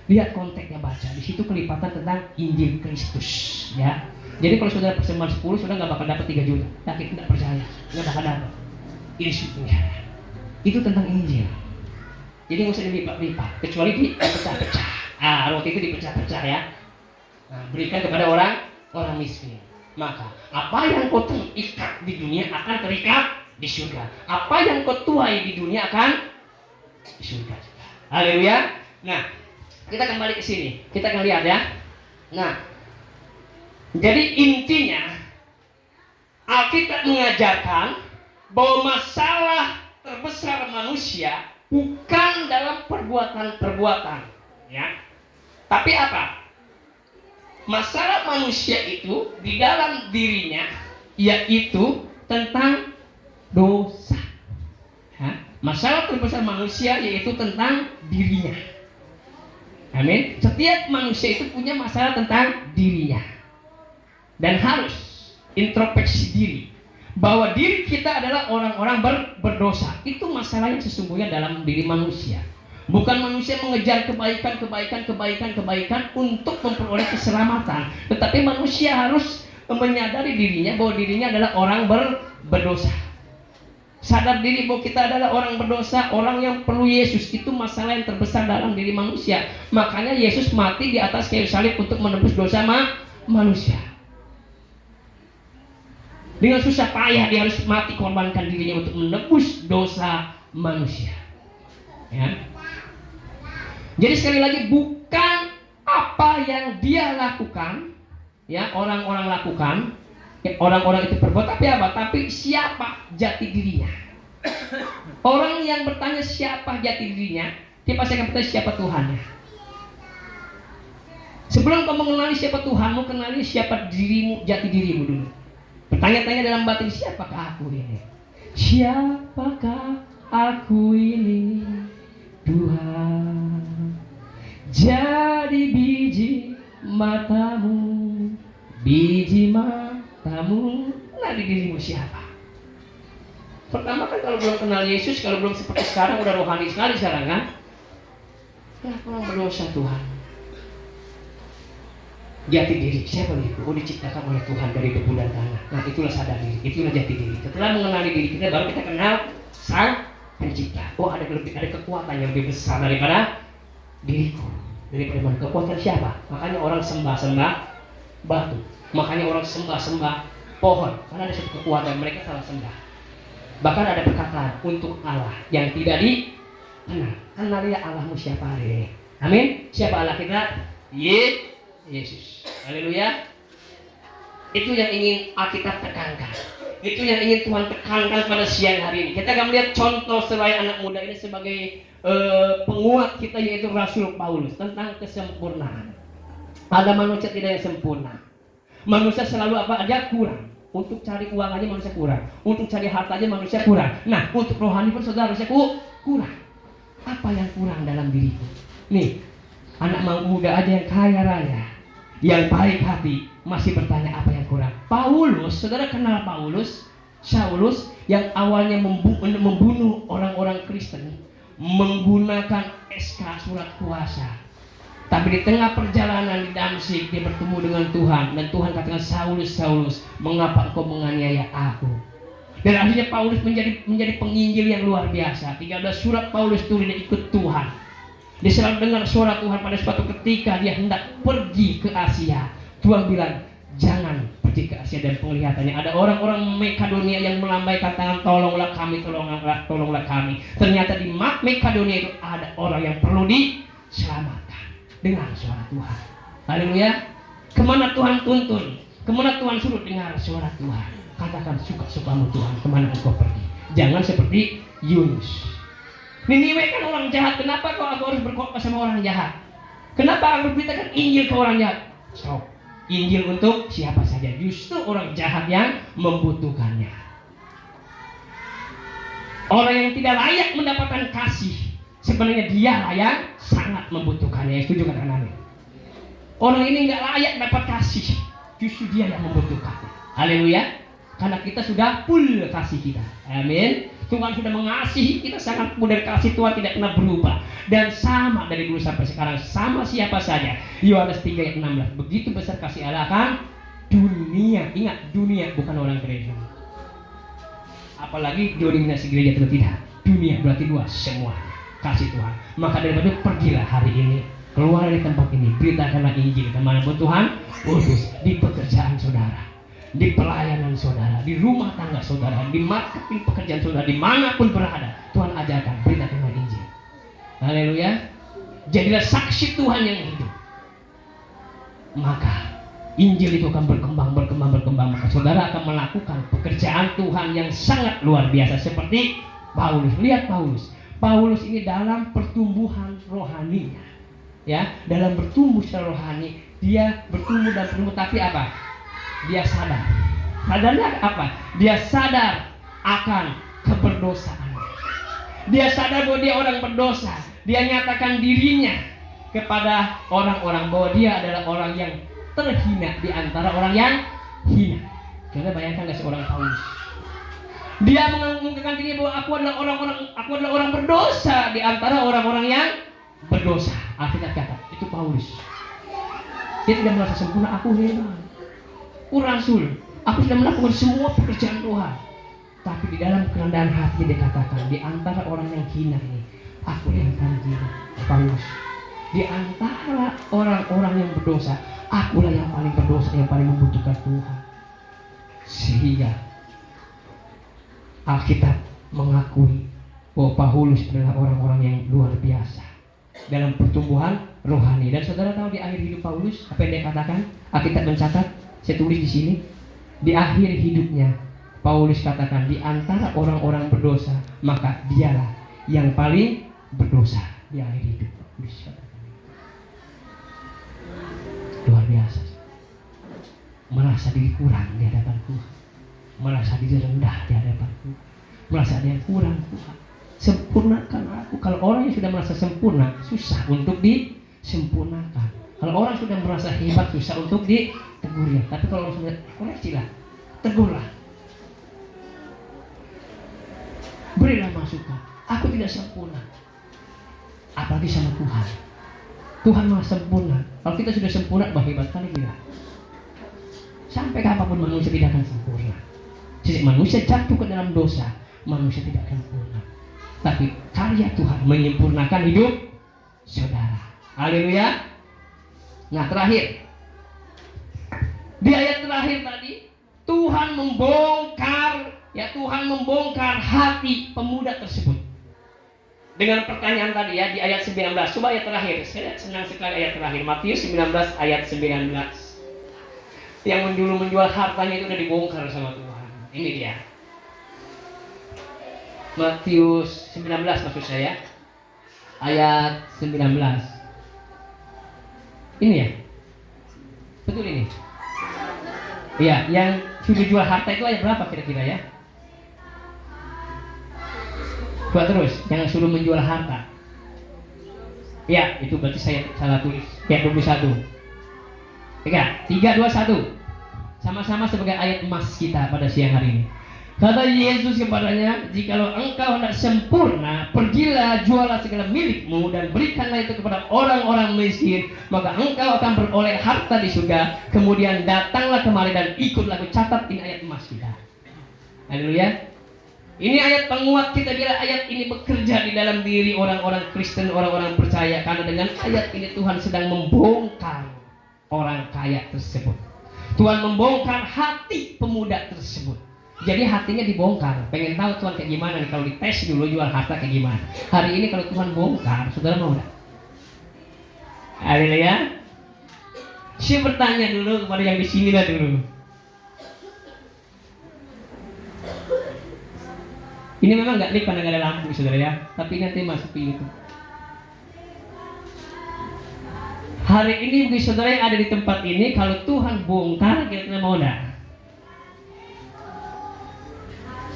Lihat konteksnya, baca. Di situ kelipatan tentang Injil Kristus, ya. Jadi kalau saudara persembahan 10, saudara nggak bakal dapat 3 juta. Yakin, tidak percaya, nggak bakal dapat. Ini sungguhnya. Itu tentang Injil. Jadi nggak usah dilipat-lipat, kecuali dipecah-pecah. Roti itu dipecah-pecah ya. Berikan kepada orang miskin. Maka apa yang kau terikat di dunia akan terikat di surga. Apa yang kau tuai di dunia akan di surga juga. Haleluya. Nah, kita kembali ke sini. Kita akan lihat ya. Nah, jadi intinya Alkitab mengajarkan bahwa masalah terbesar manusia bukan dalam perbuatan-perbuatan, ya. Tapi apa? Masalah manusia itu di dalam dirinya, yaitu tentang dosa. Masalah terbesar manusia yaitu tentang dirinya. Amin. Setiap manusia itu punya masalah tentang dirinya dan harus introspeksi diri bahwa diri kita adalah orang-orang berdosa. Itu masalah yang sesungguhnya dalam diri manusia. Bukan manusia mengejar kebaikan untuk memperoleh keselamatan, tetapi manusia harus menyadari dirinya bahwa dirinya adalah orang berdosa. Sadar diri bahwa kita adalah orang berdosa, orang yang perlu Yesus. Itu masalah yang terbesar dalam diri manusia. Makanya Yesus mati di atas kayu salib untuk menebus dosa manusia. Dengan susah payah dia harus mati, korbankan dirinya untuk menebus dosa manusia. Ya. Jadi sekali lagi, bukan apa yang dia lakukan, ya, orang-orang lakukan, orang-orang itu berbuat, tapi apa? Tapi siapa jati dirinya? Orang yang bertanya siapa jati dirinya, dia pasti akan bertanya siapa Tuhannya. Sebelum kamu mengenali siapa Tuhanmu, kenali siapa dirimu, jati dirimu dulu. Bertanya-tanya dalam batin, siapakah aku ini? Siapakah aku ini, Tuhan? Jadi biji matamu, kenali dirimu siapa? Pertama kan kalau belum kenal Yesus, kalau belum seperti sekarang, udah rohani sekali sekarang kan? Ya, orang berdosa Tuhan. Jati diri, siapa diriku? Oh, diciptakan oleh Tuhan dari debu dan tanah. Nah, itulah sadar diri, itulah jati diri. Setelah mengenali diri kita, baru kita kenal Sang Pencipta. Oh, ada kekuatan yang lebih besar daripada diriku, daripada mana? Kekuatan siapa? Makanya orang sembah batu. Makanya orang sembah pohon. Karena ada satu kekuatan, mereka salah sembah. Bahkan ada perkataan untuk Allah yang tidak dikenal. Kenalilah Allahmu siapa hari ini. Amin. Siapa Allah kita? Yesus. Haleluya. Itu yang ingin Alkitab tekankan. Itu yang ingin Tuhan tekankan pada siang hari ini. Kita akan melihat contoh selain anak muda ini sebagai penguat kita, yaitu Rasul Paulus, tentang kesempurnaan. Ada manusia tidak yang sempurna. Manusia selalu apa aja kurang. Untuk cari uang aja manusia kurang. Untuk cari harta aja manusia kurang. Nah, untuk rohani pun saudara harusnya kurang. Apa yang kurang dalam diriku? Nih, anak muda aja yang kaya raya, yang baik hati, masih bertanya apa yang kurang. Paulus, saudara kenal Paulus, Saulus yang awalnya membunuh orang-orang Kristen, menggunakan SK surat kuasa. Tapi di tengah perjalanan di Damsyik, dia bertemu dengan Tuhan, dan Tuhan katakan, Saulus, Saulus, mengapa engkau menganiaya aku? Dan akhirnya Paulus menjadi penginjil yang luar biasa. 13 surat Paulus tulis, dia ikut Tuhan. Dia selalu dengar suara Tuhan. Pada suatu ketika dia hendak pergi ke Asia, Tuhan bilang, jangan pergi ke Asia. Dan penglihatannya ada orang-orang Makedonia yang melambaikan tangan, tolonglah kami. Ternyata di Makedonia itu ada orang yang perlu diselamatkan. Dengar suara Tuhan. Haleluya. Kemana Tuhan tuntun, kemana Tuhan suruh, dengar suara Tuhan. Katakan, suka-sukamu Tuhan, kemana engkau pergi. Jangan seperti Yunus. Niniwe kan orang jahat, kenapa kok aku harus berkhotbah sama orang jahat? Kenapa aku beritakan Injil ke orang jahat? So, Injil untuk siapa saja, justru orang jahat yang membutuhkannya. Orang yang tidak layak mendapatkan kasih, sebenarnya dialah yang sangat membutuhkannya. Setuju katakan amin. Orang ini nggak layak dapat kasih, justru dia yang membutuhkan. Haleluya. Karena kita sudah full kasih kita. Amin. Tuhan sudah mengasihi kita sangat mudah, kasih Tuhan tidak pernah berubah dan sama dari dulu sampai sekarang, sama siapa saja. Yohanes 3 ayat 16. Begitu besar kasih Allah akan dunia. Ingat, dunia bukan orang gereja. Apalagi dominasi gereja itu tidak. Dunia berarti luas semua. Kasih Tuhan. Maka daripada itu, pergilah hari ini, keluar dari tempat ini, beritakanlah Injil kemanapun Tuhan utus, di pekerjaan saudara, di pelayanan saudara, di rumah tangga saudara, di marketing pekerjaan saudara, dimanapun berada, Tuhan ajarkan, beritakanlah Injil. Haleluya. Jadilah saksi Tuhan yang hidup. Maka Injil itu akan berkembang. Maka saudara akan melakukan pekerjaan Tuhan yang sangat luar biasa. Seperti Paulus. Lihat Paulus ini dalam pertumbuhan rohaninya, ya, dalam bertumbuh secara rohani, dia bertumbuh dan bertumbuh, tapi apa? Dia sadar. Sadarnya apa? Dia sadar akan keberdosaannya. Dia sadar bahwa dia orang berdosa. Dia nyatakan dirinya kepada orang-orang bahwa dia adalah orang yang terhina di antara orang yang hina. Kita bayangkan gak seorang Paulus? Dia mengungkapkan diri bahwa aku adalah orang berdosa di antara orang-orang yang berdosa. Alkitab kata itu Paulus. Dia tidak merasa sempurna. Aku hebat, aku rasul, aku sudah melakukan semua pekerjaan Tuhan. Tapi di dalam kerendahan hati dia katakan, di antara orang yang hina ini, aku yang paling hina. Paulus, di antara orang-orang yang berdosa, akulah yang paling berdosa, yang paling membutuhkan Tuhan. Sehingga Alkitab mengakui bahwa Paulus adalah orang-orang yang luar biasa dalam pertumbuhan rohani. Dan saudara tahu di akhir hidup Paulus apa yang dia katakan? Alkitab mencatat, saya tulis di sini, di akhir hidupnya Paulus katakan, di antara orang-orang berdosa, maka dialah yang paling berdosa di akhir hidup. Paulus katakan. Luar biasa. Merasa diri kurang di hadapan Tuhan, merasa diri rendah di hadapan Tuhan, merasa ada yang kurang Tuhan. Sempurnakan aku. Kalau orang yang sudah merasa sempurna, susah untuk disempurnakan. Kalau orang sudah merasa hebat, susah untuk ditegur ya. Tapi kalau orang sudah koreksilah, tegurlah, berilah masukan. Aku tidak sempurna, apalagi sama Tuhan. Tuhan maha sempurna. Kalau kita sudah sempurna, hebat kali kita. Sampai kapanpun manusia tidak akan sempurna. Jadi manusia jatuh ke dalam dosa, manusia tidak akan sempurna. Tapi karya Tuhan menyempurnakan hidup saudara. Haleluya. Nah, terakhir, di ayat terakhir tadi, Tuhan membongkar hati pemuda tersebut dengan pertanyaan tadi ya, di ayat 19. Coba ayat terakhir. Saya senang sekali ayat terakhir, Matius 19 ayat 19. Yang dulu menjual hartanya itu udah dibongkar sama Tuhan. Ini dia, Matius 19 maksud saya, ayat 19. Ini ya, betul ini. Iya, yang sudah jual harta itu ayat berapa kira-kira ya? Buat terus, jangan suruh menjual harta. Ya, itu berarti saya salah tulis. Ayat 21. 3, 2, 1. Sama-sama sebagai ayat emas kita pada siang hari ini. Kata Yesus kepadanya, jikalau engkau hendak sempurna, pergilah, jualah segala milikmu dan berikanlah itu kepada orang-orang miskin, maka engkau akan beroleh harta di surga. Kemudian datanglah kemari dan ikutlah. Catat, ini ayat emas kita. Haleluya. Ini ayat penguat kita bila ayat ini bekerja di dalam diri orang-orang Kristen, orang-orang percaya. Karena dengan ayat ini Tuhan sedang membongkar orang kaya tersebut. Tuhan membongkar hati pemuda tersebut. Jadi hatinya dibongkar. Pengen tahu Tuhan kayak gimana nih kalau dites dulu jual harta kayak gimana. Hari ini kalau Tuhan bongkar, saudara mau enggak? Haleluya. Saya bertanya dulu kepada yang di sini lah dulu. Ini memang nggak lihat karena nggak ada lampu saudara ya. Tapi nanti masuk ke YouTube. Hari ini bagi saudara yang ada di tempat ini, kalau Tuhan bongkar, kira-kira mau enggak?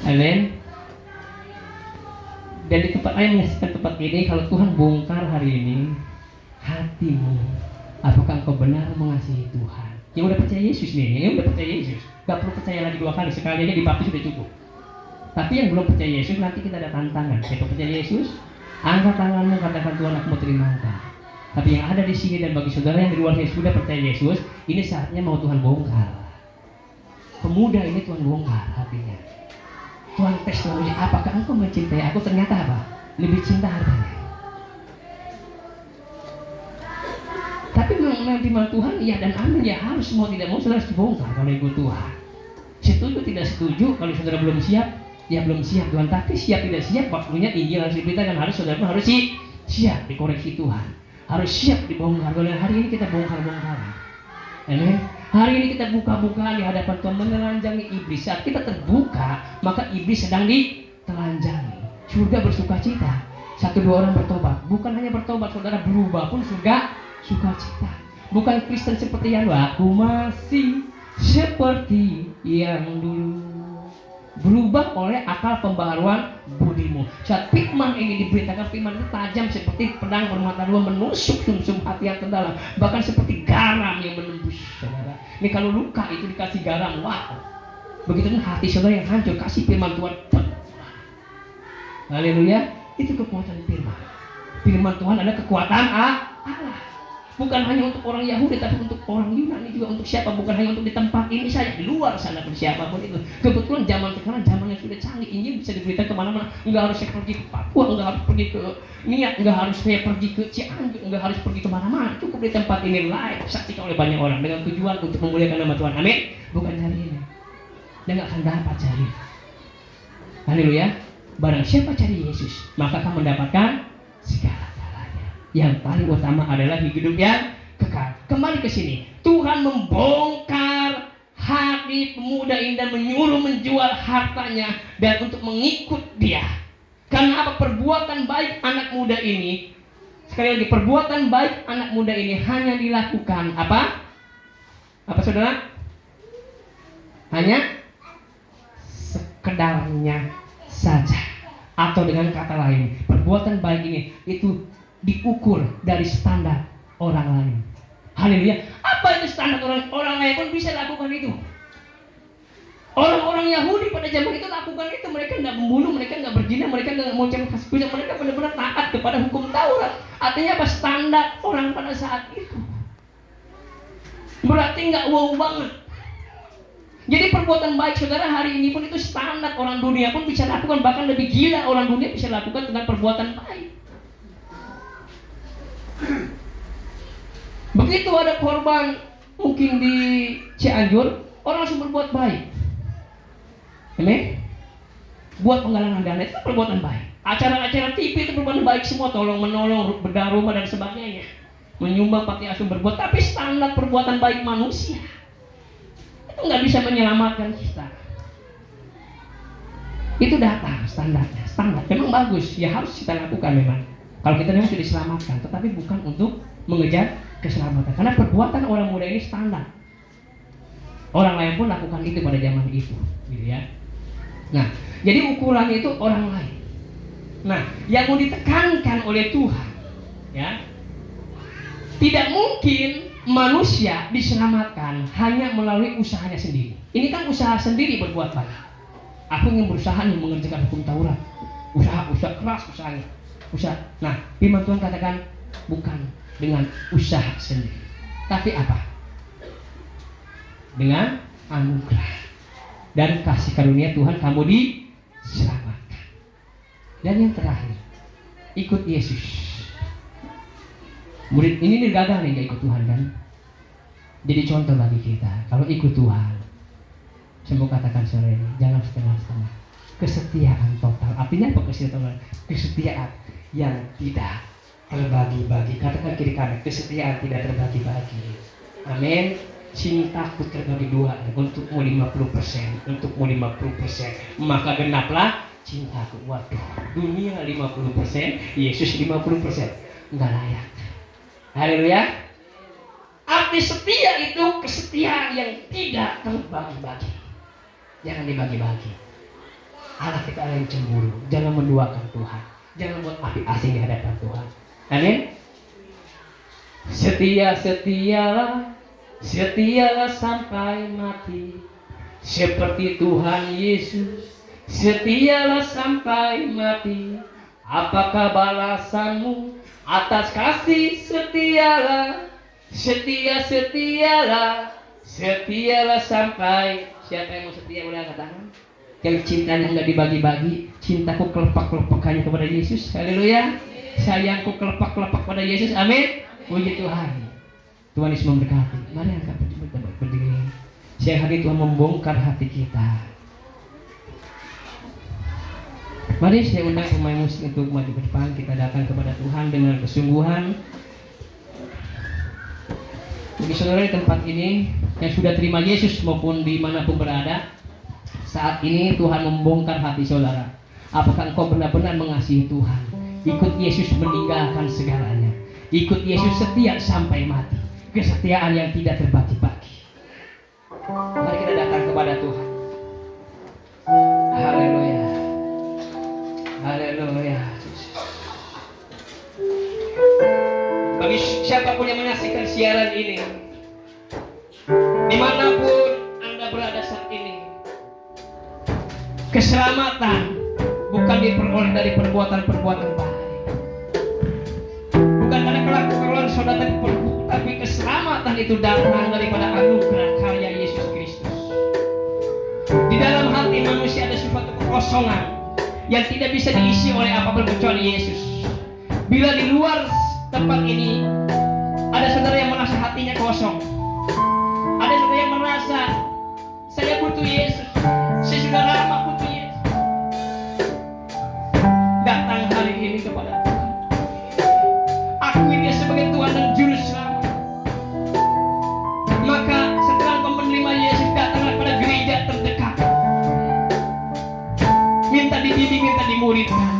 Amin. Dan di tempat lain menyaksikan tempat ini, kalau Tuhan bongkar hari ini hatimu, apakah engkau benar mengasihi Tuhan? Yang udah percaya Yesus nih, yang udah percaya Yesus, gak perlu percaya lagi 2 kali, sekali aja dibaptis sudah cukup. Tapi yang belum percaya Yesus, nanti kita ada tantangan. Siapa percaya Yesus, angkat tanganmu, katakan Tuhan aku mau terima Engkau. Tapi yang ada di sini dan bagi saudara yang di luar Yesus sudah percaya Yesus, ini saatnya mau Tuhan bongkar. Pemuda ini Tuhan bongkar hatinya. Tuhan tes lalunya, apakah engkau mencintai aku? Ternyata apa? Lebih cinta hartanya. Tapi memang firman Tuhan, iya dan amin ya, harus mau tidak mau saudara harus dibongkar kalau ikut Tuhan. Setuju tidak setuju, kalau saudara belum siap, ya belum siap Tuhan. Tapi siap tidak siap, waktunya Injil harus diberitakan, harus saudara harus siap dikoreksi Tuhan. Harus siap dibongkar. Kalau hari ini kita bongkar-bongkaran. Amin. Hari ini kita buka-bukaan di hadapan Tuhan, menelanjangi iblis. Saat kita terbuka, maka iblis sedang ditelanjangi. Surga bersukacita. 1-2 orang bertobat. Bukan hanya bertobat, saudara berubah pun surga sukacita. Bukan Kristen seperti yang dulu. Aku masih seperti yang dulu. berubah oleh akal pembaharuan budimu. Saat firman ini diberitakan, firman itu tajam seperti pedang bermata dua, menusuk sumsum hati yang terdalam, bahkan seperti garam yang menembus, saudara. Ini kalau luka itu dikasih garam, wow. Begitu pun hati saudara yang hancur, kasih firman Tuhan. Haleluya, itu kekuatan firman. Firman Tuhan adalah kekuatan Allah. Bukan hanya untuk orang Yahudi, tapi untuk orang Yunani juga, untuk siapa? Bukan hanya untuk di tempat ini saja, di luar sana pun siapapun itu. Kebetulan zaman sekarang zaman yang sudah canggih, Injil bisa diberitakan kemana-mana. Enggak harus saya pergi ke Papua, enggak harus pergi ke Niat, enggak harus saya pergi ke Cianjur, enggak harus pergi kemana-mana. Cukup di tempat ini live, saksikan oleh banyak orang dengan tujuan untuk memuliakan nama Tuhan. Amin. Bukan cari ini, dan enggak akan dapat cari. Haleluya. Barang siapa cari Yesus, maka akan mendapatkan segala. Yang paling utama adalah hidup yang kekal. Kembali ke sini, Tuhan membongkar hati pemuda ini dan menyuruh menjual hartanya dan untuk mengikut dia. Karena apa? Perbuatan baik anak muda ini, sekali lagi, perbuatan baik anak muda ini hanya dilakukan apa? Apa saudara? Hanya sekedarnya saja. Atau dengan kata lain, perbuatan baik ini itu diukur dari standar orang lain. Haleluya. Apa itu standar orang lain pun bisa lakukan itu. Orang-orang Yahudi pada zaman itu lakukan itu. Mereka nggak membunuh, mereka nggak berzina, mereka nggak mengucapkan fasik, mereka benar-benar taat kepada hukum Taurat. Artinya apa? Standar orang pada saat itu. Berarti nggak wow banget. Jadi perbuatan baik saudara hari ini pun itu standar orang dunia pun bisa lakukan, bahkan lebih gila orang dunia bisa lakukan dengan perbuatan baik. Begitu ada korban mungkin di Cianjur, orang langsung berbuat baik. Amin. Buat penggalangan dana itu perbuatan baik. Acara-acara TV itu perbuatan baik semua, tolong menolong, bedah rumah dan sebagainya. Menyumbang panti asuhan berbuat, tapi standar perbuatan baik manusia itu nggak bisa menyelamatkan kita. Itu datang standarnya, standar. Memang bagus, ya harus kita lakukan memang. Kalau kita memang sudah diselamatkan, tetapi bukan untuk mengejar keselamatan. Karena perbuatan orang muda ini standar. Orang lain pun lakukan itu pada zaman itu, gitu ya. Nah, jadi ukurannya itu orang lain. Nah, yang mau ditekankan oleh Tuhan, ya, tidak mungkin manusia diselamatkan hanya melalui usahanya sendiri. Ini kan usaha sendiri berbuat baik. Aku ingin berusaha nih mengerjakan hukum Taurat. Usaha keras usahanya. Usaha. Nah, firman Tuhan katakan bukan dengan usaha sendiri, tapi apa? Dengan anugerah dan kasih karunia Tuhan kamu diselamatkan. Dan yang terakhir, ikut Yesus. Murid ini gagal nih gak ikut Tuhan kan? Jadi contoh bagi kita. Kalau ikut Tuhan, saya mau katakan sore ini, jangan setengah-setengah. Kesetiaan total. Artinya apa kesetiaan? Kesetiaan yang tidak terbagi-bagi. Katakan kiri kanan, kesetiaan tidak terbagi-bagi. Amin. Cintaku terbagi dua, untukmu 50%, untukmu 50%. Maka genaplah cintaku. Waduh, dunia 50%, Yesus 50%. Enggak layak. Haleluya. Arti setia itu kesetiaan yang tidak terbagi-bagi. Jangan dibagi-bagi. Allah kita ada yang cemburu. Jangan menduakan Tuhan. Jangan buat api asing di hadapan Tuhan. Amin. Setialah sampai mati. Seperti Tuhan Yesus. Setialah sampai mati. Apakah balasanmu atas kasih? Setialah sampai. Siapa yang mau setia boleh angkat tangan? Yang cintanya enggak dibagi-bagi, cintaku kelepak-kelepak hanya kepada Yesus. Haleluya. Sayangku kelepak-kelepak pada Yesus. Amin. Puji Tuhan. Tuhan Yesus memberkati. Mari angkat berdiri. Siang hari Tuhan membongkar hati kita. Mari saya undang pemain musik untuk maju ke depan. Kita datang kepada Tuhan dengan kesungguhan. Bagi saudara di tempat ini yang sudah terima Yesus maupun dimanapun berada, saat ini Tuhan membongkar hati saudara. Apakah engkau benar-benar mengasihi Tuhan? Ikut Yesus meninggalkan segalanya. Ikut Yesus setia sampai mati. Kesetiaan yang tidak terbagi-bagi. Mari kita datang kepada Tuhan. ini, dimanapun Anda berada saat ini, keselamatan bukan diperoleh dari perbuatan-perbuatan baik, bukan karena kelakuan saudara, tapi keselamatan itu datang daripada anugerah karya Yesus Kristus. Di dalam hati manusia ada suatu kekosongan yang tidak bisa diisi oleh apapun kecuali Yesus. Bila di luar tempat ini ada saudara yang merasa hatinya kosong, ada saudara yang merasa saya butuh Yesus, saya sudah lama butuh Yesus, datang hari ini kepada Tuhan, akui Dia sebagai Tuhan dan Juru Selamat. Maka setelah kau menerima Yesus, datanglah pada gereja terdekat, minta dibimbing, minta dimuridkan.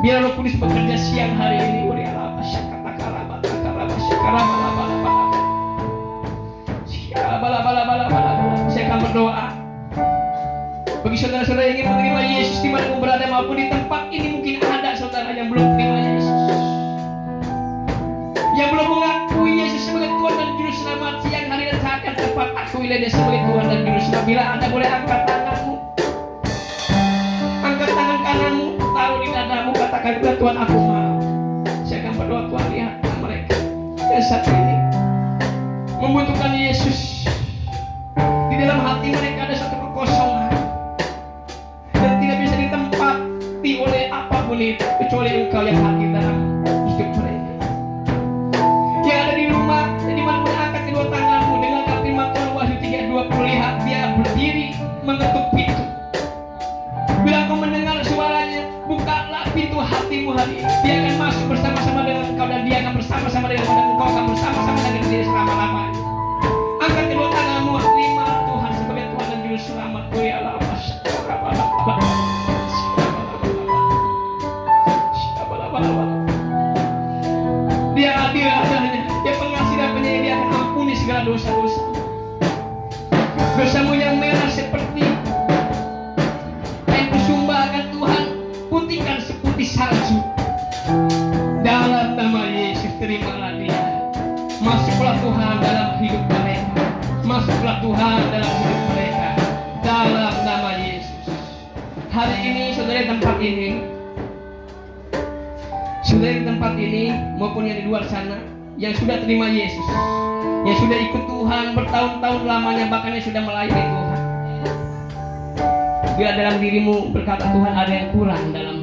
Biar Roh Kudus bekerja siang hari ini. Saya akan berdoa bagi saudara-saudara yang ingin menerima Yesus dimanapun berada, maupun di tempat ini mungkin ada saudara yang belum menerima Yesus, yang belum mengakui Yesus sebagai Tuhan dan Juru Selamat. Siang hari dan saat yang tepat, akuilah Dia sebagai Tuhan dan Juru Selamat. Bila Anda boleh angkat tanganmu, angkat tangan kananmu, taruh di dadamu, katakan, Tuhan aku mau. Saya akan berdoa. Tuhan, lihat mereka yang saat ini membutuhkan Yesus. Di dalam hati mereka ada satu kekosongan dan tidak bisa ditempati oleh apapun itu kecuali Engkau yang hadir dalam hidup mereka. Yang ada di rumah, di mana pun, angkat kedua tanganmu, dengarkan firman Tuhan. Wahyu 3:20, lihat Dia berdiri mengetuk pintu. Bila kau mendengar suaranya, bukalah pintu hatimu hari ini. Dia akan masuk bersama-sama dengan engkau, dan Dia akan bersama-sama dengan engkau, dan engkau akan bersama-sama dengan Dia selama-lamanya. Angkat kedua tanganmu, terima Tuhan sebagai Tuhan dan Juru Selamat. Dia adil adanya, Dia pengasih dan penyayang. Dia akan ampuni segala dosa-dosa. Dosamu yang merah seperti kain kusumba akan Tuhan putihkan seputih salju. Dalam nama Yesus, terimalah Dia. Masuklah Tuhan dalam hidup mereka. Masuklah Tuhan dalam hidup mereka. Dalam nama Yesus. Hari ini saudara di tempat ini, saudara di tempat ini maupun yang di luar sana, yang sudah terima Yesus, yang sudah ikut Tuhan bertahun-tahun lamanya, bahkan yang sudah melayani Tuhan. Bila dalam dirimu berkata, Tuhan ada yang kurang dalam